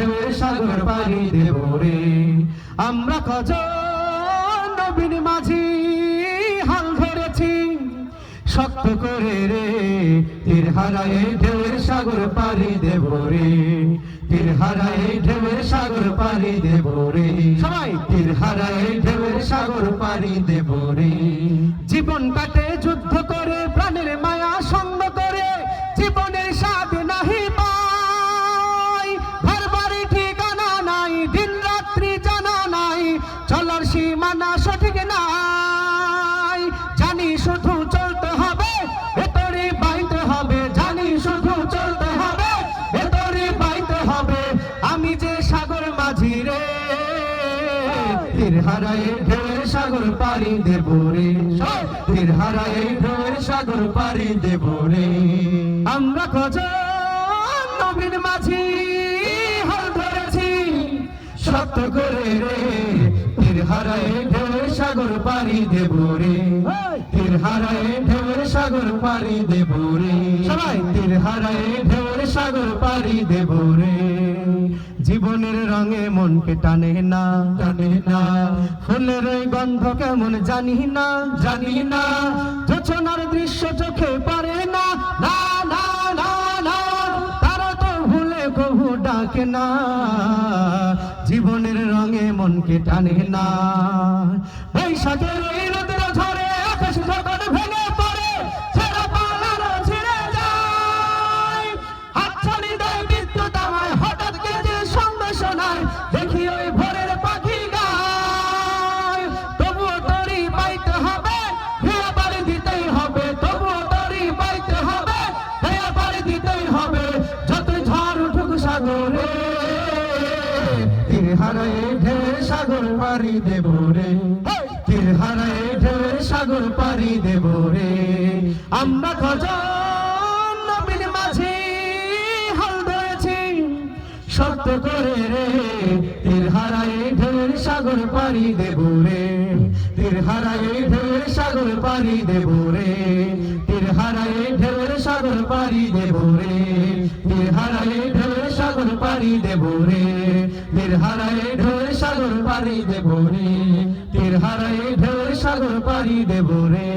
ঢেউয়ের সাগর পাড়ি দেব রে। আমরা কজন নবীর মাঝি হাল ধরেছি শক্ত করে রে, তীর হারায়ে ঢেউয়ের সাগর পাড়ি দেব রে। তীর হারায়ে ঢেউয়ের সাগর পাড়ি দেব রে। সবাই তীর হারায়ে ঢেউয়ের সাগর পাড়ি দেব রে। জীবন কাটে যুদ্ধ করে, প্রাণের মায়া সঙ্গ করে, জীবনের স্বাদ নাহি পাই। ঘর বাড়ি ঠিকানা নাই, দিন রাত্রি জানা নাই, চলার সীমানা সঠিক নাই। জানি শুধু চলতে হবে, ভেতরে বাইতে হবে, জানি শুধু চলতে হবে, ভেতরে বাইতে হবে। আমি যে সাগর মাঝি রে, তীর হারায়ে ঢেউয়ের সাগর পাড়ি দেব রে। তীর হারায়ে ঢেউয়ের সাগর পাড়ি দেব রে। আমরা কজন নবীর মাঝি হাল ধরেছি শক্ত করে রে, তীর হারায়ে ঢেউয়ের সাগর পাড়ি দেব রে। তীর হারায়ে ঢেউয়ের সাগর পাড়ি দেব রে। সবাই তীর হারায়ে ঢেউয়ের সাগর পাড়ি দেব রে। জীবনের রঙে মনকে টানে না, টানে না, ফুলের ওই গন্ধ কেমন জানি না, জানি না, যোছনার দৃশ্য চোখে পারে না, না না না না, তারা তো ভুলে কবু ডাকে না। জীবনের রঙে মনকে টানে না। বৈশাখের ওই রোদের ঝড়ে আকাশ যখন ভেঙে পড়ে, ছেড়ে পালানো ছিঁড়ে যায়, হাতছানি দেয় বিদ্যুৎ আমায়, হঠাৎ কে যে সঙ্গ শোনায়, দেখি ওই ভোরের পাখি গায়। তবুও তরি পাইতে হবে, হেয়া পাড়ি দিতেই হবে, তবুও তরি পাইতে হবে, হেয়া পাড়ি দিতেই হবে। যতই ঝড় উঠুক সাগরে, তীর হারায়ে ঢেউয়ের সাগর পাড়ি দেব রে। তীর হারায়ে ঢেউয়ের সাগর পাড়ি দেব রে। আমরা কজন নবীর মাঝি হাল ধরেছি শক্ত করে রে, তীর হারায়ে ঢেউয়ের সাগর পাড়ি দেব রে। তীর হারায়ে ঢেউয়ের সাগর পাড়ি দেব রে। তীর হারায়ে ঢেউয়ের সাগর পাড়ি দেব রে। তীর হারায়ে ঢেউয়ের সাগর পাড়ি দেব রে। তীর হারায়ে ঢেউয়ের সাগর পাড়ি দেব রে। তীর হারায়ে ঢেউয়ের সাগর পাড়ি দেব রে।